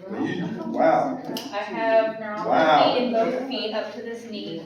Wow. I have neuropathy in both feet up to this knee.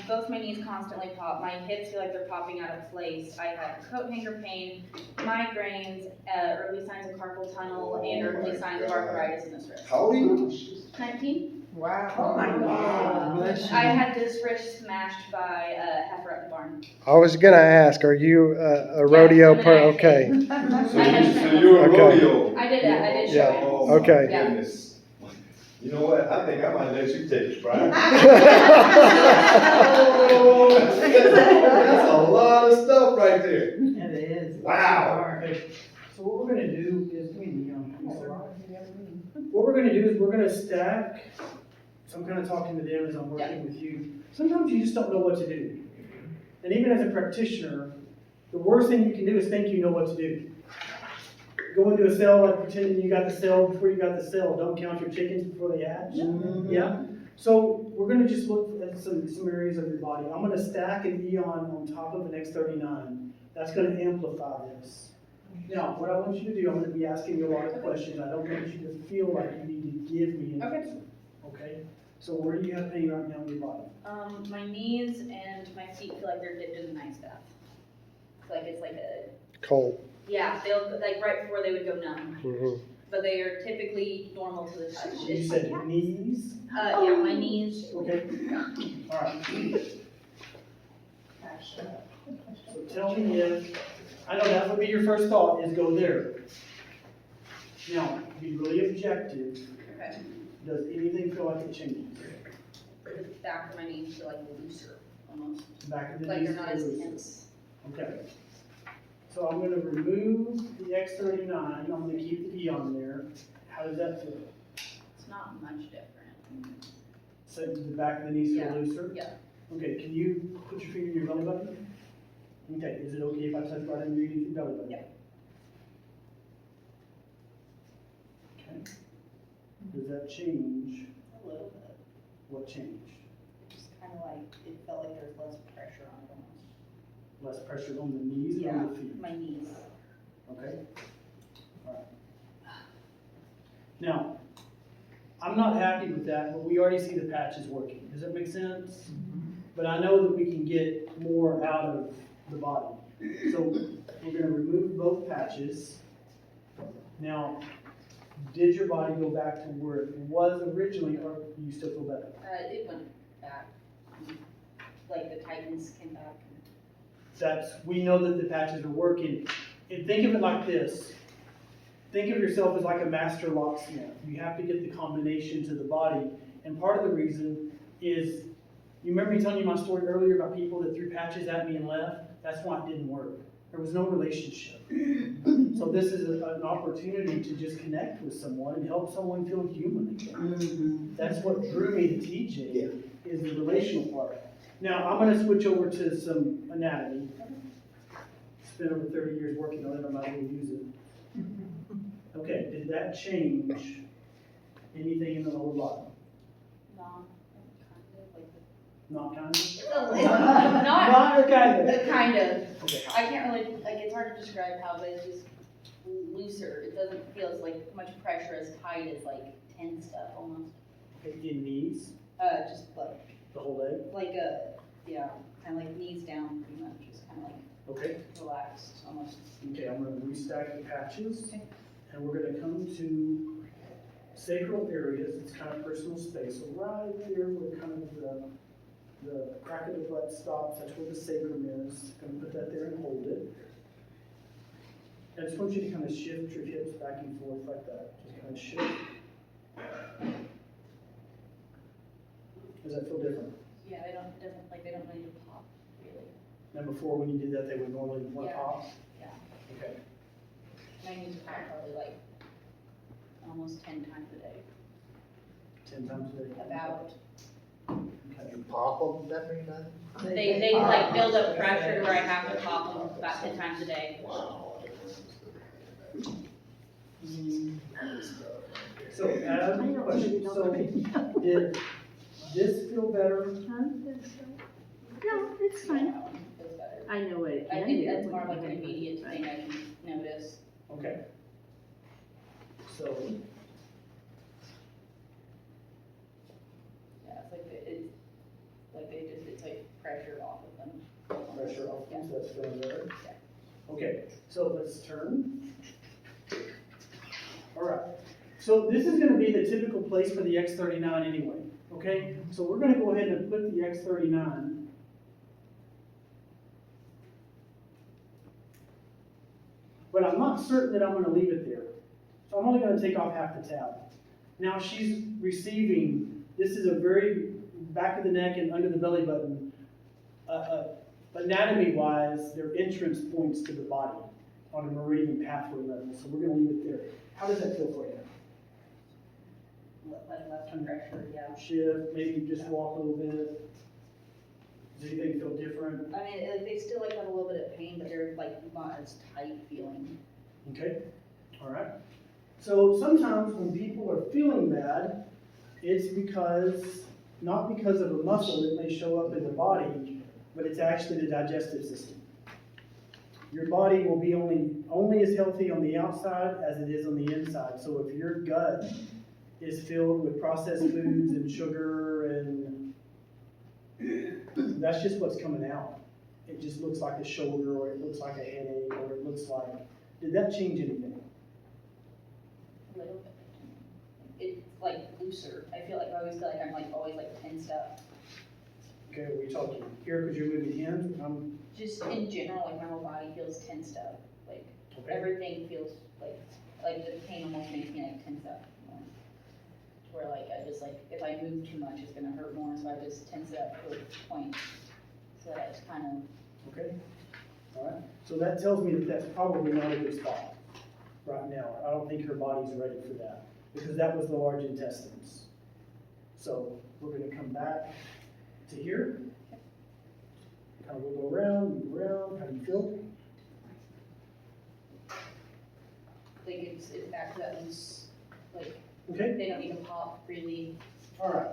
Both my knees constantly pop. My hips feel like they're popping out of place. I have coat hanger pain, migraines, early signs of carpal tunnel, and early signs of arthritis in this wrist. How old are you? 19. Wow. Oh my God. I had this wrist smashed by a heifer at the barn. I was gonna ask, are you a rodeo I'm an per? IFA. Okay. So you're a Okay. rodeo. I did that. I did show Yeah. it. Oh, my Okay. goodness. You know what? I think I might let you take it, Brian. That's a lot of stuff right there. It is. Wow. Okay, so what we're gonna do is, what we're gonna do is we're gonna stack, so I'm kind of talking to them as I'm working with you. Sometimes you just don't know what to do. And even as a practitioner, the worst thing you can do is think you know what to do. Go into a cell like pretending you got the cell before you got the cell. Don't count your chickens before they hatch. Yeah? So we're gonna just look at some areas of your body. I'm gonna stack an Aeon on top of an X39. That's gonna amplify this. Now, what I want you to do, I'm gonna be asking you a lot of questions. I don't want you to feel like you need to give me an answer. Okay? So where do you have pain right now in your body? My knees and my feet feel like they're dipped in an ice bath. It's like a, Cold. yeah, they'll, like right before they would go numb. Mhm. But they are typically normal to the touch. You said knees? Yeah, my knees. Okay. All right. So tell me if, I know that would be your first thought, is go there. Now, be really objective. Okay. Does anything feel like it changes? The back of my knees feel like looser, almost. Back of the Like knees? they're not as goes- tense. Okay. So I'm gonna remove the X39, I'm gonna keep the Aeon there. How does that feel? It's not much different. So the back of the knees feel Yeah. looser? Yeah. Okay, can you put your finger in your belly button? Okay, is it okay if I touch right under your belly button? Yeah. Okay. Does that change? A little bit. What changed? Just kind of like, it felt like there's less pressure on it almost. Less pressure on the knees or on the feet? My knees. Okay. All right. Now, I'm not happy with that, but we already see the patches working. Does that make sense? But I know that we can get more out of the body. So we're gonna remove both patches. Now, did your body go back to where it was originally, or do you still feel better? It went back. Like the tightness came back. We know that the patches are working. And think of it like this. Think of yourself as like a master locksmith. You have to get the combination to the body. And part of the reason is, you remember me telling you my story earlier about people that threw patches at me and left? That's why it didn't work. There was no relationship. So this is an opportunity to just connect with someone and help someone feel human again. That's what drew me to teaching, is the relational part. Now, I'm gonna switch over to some anatomy. Spent over 30 years working on it, I might as well use it. Okay, did that change anything in the lower body? Not kind of like. Not kind of? Not Not or kind of? kind of. Okay. I can't really, like, it's hard to describe how, but it's just looser. It doesn't feel as like much pressure as tight as like tense stuff almost. Okay, in knees, Just like, the whole leg? yeah, kind of like knees down pretty much, just kind of like Okay. relaxed almost. Okay, I'm gonna restack the patches, Okay. and we're gonna come to sacral areas. It's kind of personal space. So right there where kind of the crack of the butt stops, that's where the sacrum is. Gonna put that there and hold it. I just want you to kind of shift your hips back and forth like that. Just kind of shift. Does that feel different? Yeah, they don't really pop, really. Than before, when you did that, they would normally want Yeah. off? Yeah. Okay. My knees pop probably like almost 10 times a day. 10 times a day? About. Okay. You pop them, that mean nothing? They like build up pressure to where I have to pop them about 10 times a day. Wow. So, Adam, question, so did this feel better? No, it's fine. Feels better. I know what it I can think do. that's more of like an immediate thing I can notice. Okay. So, so that's feeling better. Okay, so let's turn. All right, so this is gonna be the typical place for the X39 anyway, okay? So we're gonna go ahead and put the X39. But I'm not certain that I'm gonna leave it there. So I'm only gonna take off half the tab. Now she's receiving, this is a very back of the neck and under the belly button. Anatomy-wise, their entrance points to the body on a meridian pathway level, so we're gonna leave it there. How does that feel for you? Like left hand pressure, yeah. Shift, maybe just walk a little bit. Does anything feel different? I mean, they still like have a little bit of pain, but they're like not as tight feeling. Okay, all right. So sometimes when people are feeling bad, it's not because of a muscle that may show up in the body, but it's actually the digestive system. Your body will be only as healthy on the outside as it is on the inside. So if your gut is filled with processed foods and sugar and that's just what's coming out. It just looks like a shoulder, or it looks like a headache, or it looks like, did that change anything? A little bit. It's like looser. I always feel like I'm like always like tensed up. Okay, are we talking here because you're moving in? Just in general, like my whole body feels tensed up. Like Okay. everything feels like the pain almost makes me like tense up more. Where like I just like if I move too much, it's gonna hurt more. So I just tense it up to a point. So that it's kind of. Okay, all right. So that tells me that that's probably not a good spot right now. I don't think her body's ready for that because that was the large intestines. So we're gonna come back to here. Kind of wiggle around, move around. How do you feel? Like it's back to that loose, like Okay, they don't need to pop really. all right.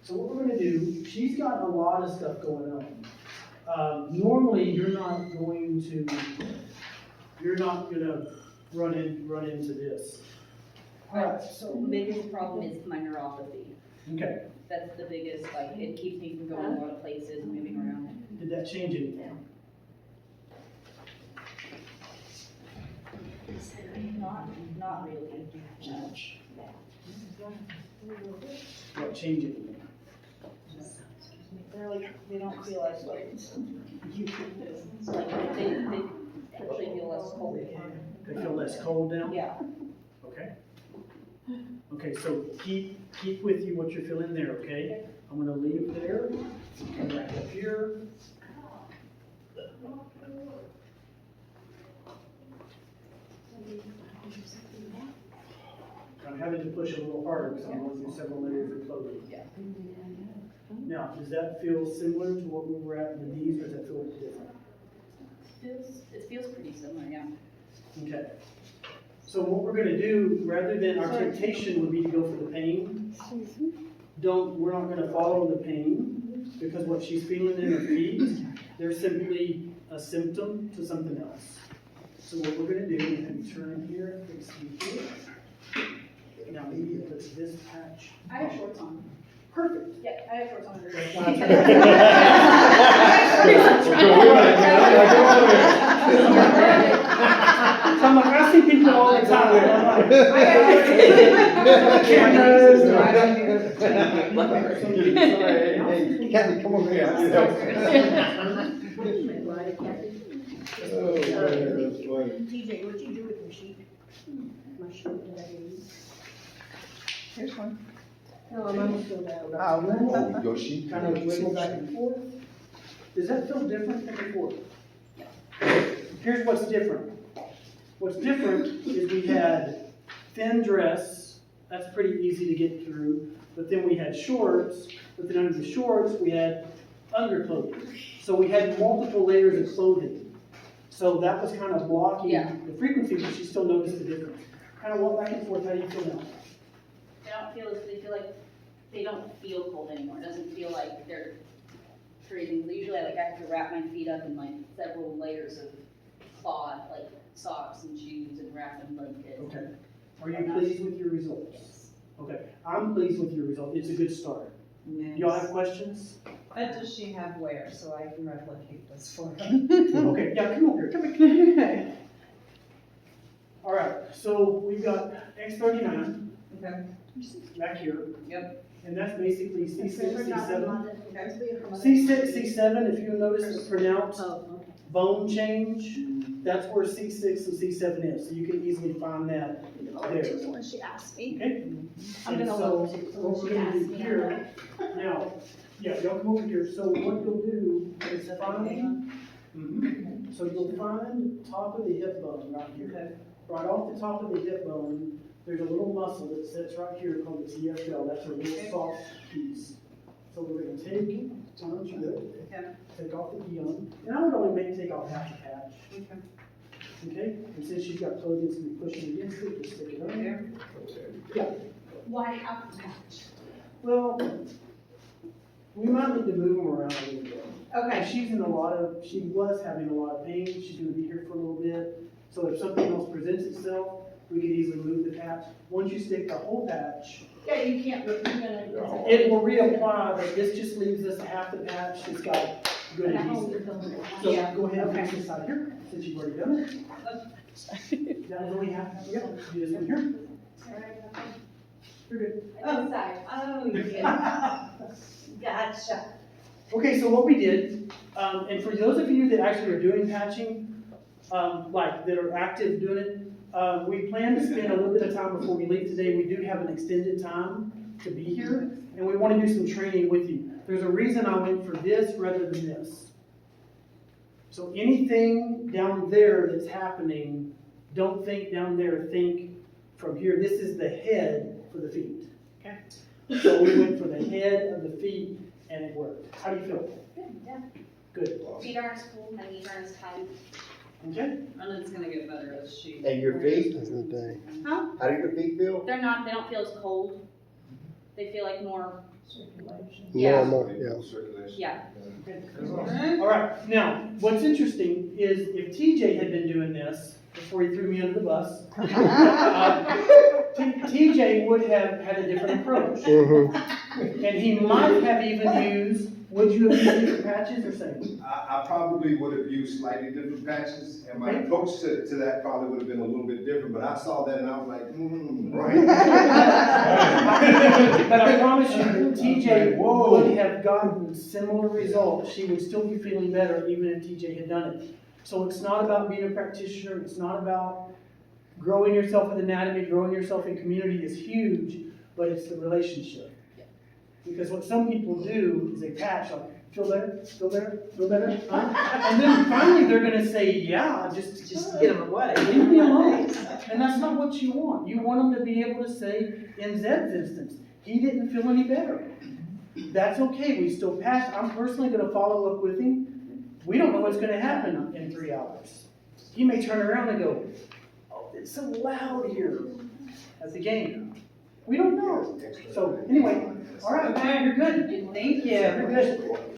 So what we're gonna do, she's got a lot of stuff going on. Normally, you're not gonna run into this. All right, So the biggest problem is my neuropathy. okay. That's the biggest, like, it keeps me from going a lot of places and moving around. Did that change anything? Not really. No. What changed anything? They're like, they don't feel as like they actually feel less cold. They feel less cold now? Yeah. Okay. Okay, so keep with you what you're feeling there, okay? I'm gonna leave there, come back up here. I'm having to push a little harder because I'm going through several layers of clothing. Yeah. Now, does that feel similar to what we were at in the knees, or does that feel different? It feels pretty similar, yeah. Okay. So what we're gonna do, rather than our temptation would be to go for the pain, we're not gonna follow the pain, because what she's feeling in her feet, they're simply a symptom to something else. So what we're gonna do is have you turn here, fix the here. Now maybe it puts this patch. I have shorts on. Perfect. Yeah, I have shorts on. That's why So I'm like, I see people all the time. I'm like, cameras. Hey, Kathy, come over here. I need help. Oh, man, that's funny. TJ, what'd you do with your sheet? My sheet that I gave you. Here's one. No, mine's still down. Oh, your sheet. Kind of wiggle back and forth. Does that feel different than before? Here's what's different. What's different is we had thin dress, that's pretty easy to get through, but then we had shorts, but then under the shorts, we had underclothing. So we had multiple layers of clothing. So that was kind of blocking the frequency, but you still noticed the difference. Kind of walk back and forth, how do you feel now? They don't feel cold anymore. It doesn't feel like they're freezing. Usually I have to wrap my feet up in like several layers of cloth, like socks and shoes and wrapping blankets. Okay. Are you pleased with your results? Yes. Okay. I'm pleased with your result. It's a good start. Y'all have questions? What does she have where, so I can replicate this for her? Okay, yeah, come over here, come here. All right, so we've got X39 Okay, back here. Yep. And that's basically C6, C7. C6, C6, C7, if you notice the pronounced Oh, okay. bone change, that's where C6 and C7 is, so you can easily find that there. When she asked me. Okay? I'm And gonna so look too, what when we're she gonna asked do me. here, now, yeah, y'all come over here, so what you'll do is find, so you'll find top of the hip bone right here. Okay. Right off the top of the hip bone, there's a little muscle that sits right here called the TFL, that's a real soft piece. So we're gonna take, aren't you good? Okay. Take off the Aeon, and I would only take off half the patch. Okay. Okay, and since she's got clothing that's gonna be pushing against it, just stick it on there. Yeah, Why half the patch? well, we might need to move them around a little bit. Okay. She was having a lot of pain, she's gonna be here for a little bit. So if something else presents itself, we could easily move the patch. Once you stick the whole patch, Yeah, you can't, but you're gonna. it will reapply, but this just leaves us half the patch, it's got good And I hope adhesive. you feel it. So Yeah. go ahead and Okay. fix this side here, since you've already done it. That was only half, yeah, do this one here. You're good. Oh, you did. Gotcha. Okay, so what we did, and for those of you that actually are doing patching, like that are active doing it, we plan to spend a little bit of time before we leave today. We do have an extended time to be here, and we want to do some training with you. There's a reason I went for this rather than this. So anything down there that's happening, don't think down there, think from here. This is the head for the feet. Okay. So we went for the head of the feet, and it worked. How do you feel? Good, yeah. Good. Feet aren't as cool, my knees aren't as tight. Okay? And it's gonna get better as she. And your feet? That's the thing. Huh? How do your feet feel? They don't feel as cold. They feel like more, Circulation. Yeah. More, yeah. Circulation. yeah. All right, now, what's interesting is if TJ had been doing this before he threw me under the bus, TJ would have had a different approach. Mm-hmm. And he might have even used, would you have used different patches or same? I probably would have used slightly different patches, and my approach to that probably would have been a little bit different, but I saw that and I was like, right. But I promise you, that TJ would have gotten similar results. She would still be feeling better even if TJ had done it. So it's not about being a practitioner, it's not about growing yourself in anatomy, growing yourself in community is huge, but it's the relationship. Because what some people do is they patch, like, feel better, feel better, feel better, huh? And then finally they're gonna say, yeah, just Get them away. leave me alone. And that's not what you want. You want them to be able to say, in Zed's instance, he didn't feel any better. That's okay, we still patch. I'm personally gonna follow up with him. We don't know what's gonna happen in 3 hours. He may turn around and go, oh, it's so loud here at the game. We don't know. So anyway, all right, you're good. Thank you. You're good.